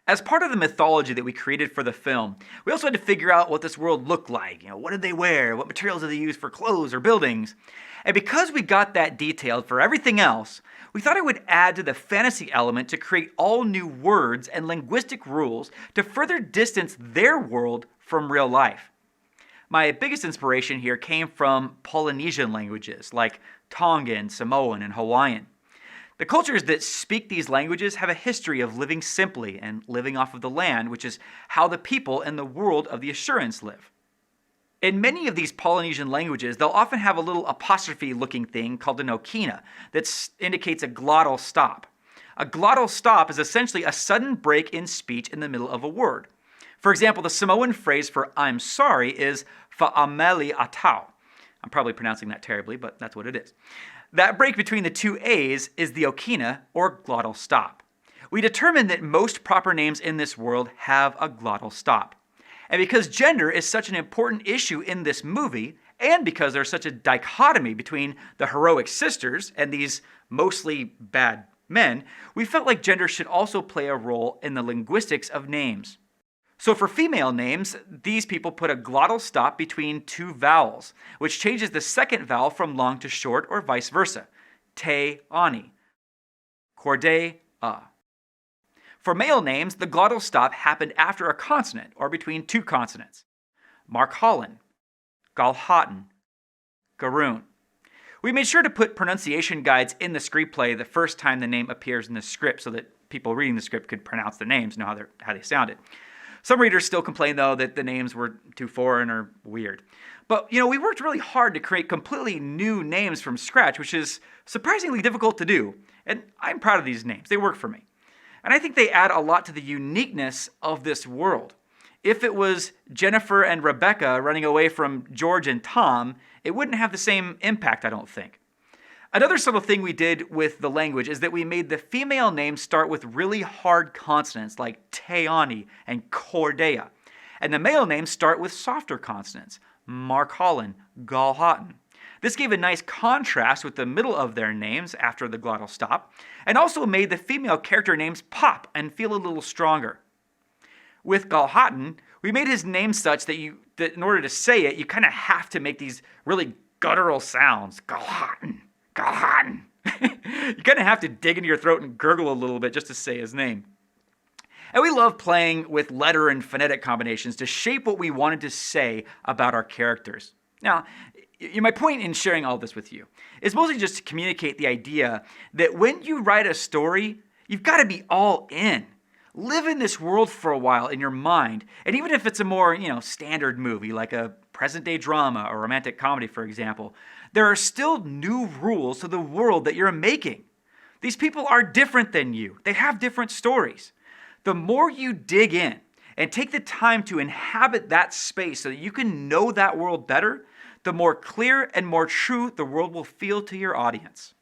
As part of the mythology that we created for the film, we also had to figure out what this world looked like. What did they wear? What materials did they use for clothes or buildings? And because we got that detailed for everything else, we thought it would add to the fantasy element to create all new words and linguistic rules to further distance their world from real life. My biggest inspiration here came from Polynesian languages like Tongan, Samoan, and Hawaiian. The cultures that speak these languages have a history of living simply and living off of the land, which is how the people in the world of the Assurance live. In many of these Polynesian languages, they'll often have a little apostrophe-looking thing called an okina that indicates a glottal stop. A glottal stop is essentially a sudden break in speech in the middle of a word. For example, the Samoan phrase for I'm sorry is fa'ameli atau. I'm probably pronouncing that terribly, but that's what it is. That break between the two A's is the okina, or glottal stop. We determined that most proper names in this world have a glottal stop. And because gender is such an important issue in this movie, and because there's such a dichotomy between the heroic sisters and these mostly bad men, we felt like gender should also play a role in the linguistics of names. So for female names, these people put a glottal stop between two vowels, which changes the second vowel from long to short or vice versa. Te, ani. Corday, a. For male names, the glottal stop happened after a consonant or between two consonants. Mark Holland, Galhatan, Garoon. We made sure to put pronunciation guides in the screenplay the first time the name appears in the script so that people reading the script could pronounce the names, know how they sounded. Some readers still complain, though, that the names were too foreign or weird. But, we worked really hard to create completely new names from scratch, which is surprisingly difficult to do. And I'm proud of these names. They work for me. And I think they add a lot to the uniqueness of this world. If it was Jennifer and Rebecca running away from George and Tom, it wouldn't have the same impact, I don't think. Another subtle thing we did with the language is that we made the female names start with really hard consonants like Teani and Cordea. And the male names start with softer consonants, Mark Holland, Galhatan. This gave a nice contrast with the middle of their names after the glottal stop, and also made the female character names pop and feel a little stronger. With Galhatan, we made his name such that in order to say it, you kind of have to make these really guttural sounds. Galhatan. Galhatan. You kind of have to dig into your throat and gurgle a little bit just to say his name. And we love playing with letter and phonetic combinations to shape what we wanted to say about our characters. Now, my point in sharing all this with you is mostly just to communicate the idea that when you write a story, you've got to be all in. Live in this world for a while in your mind, and even if it's a more, standard movie like a present-day drama or romantic comedy, for example, there are still new rules to the world that you're making. These people are different than you. They have different stories. The more you dig in and take the time to inhabit that space so that you can know that world better, the more clear and more true the world will feel to your audience.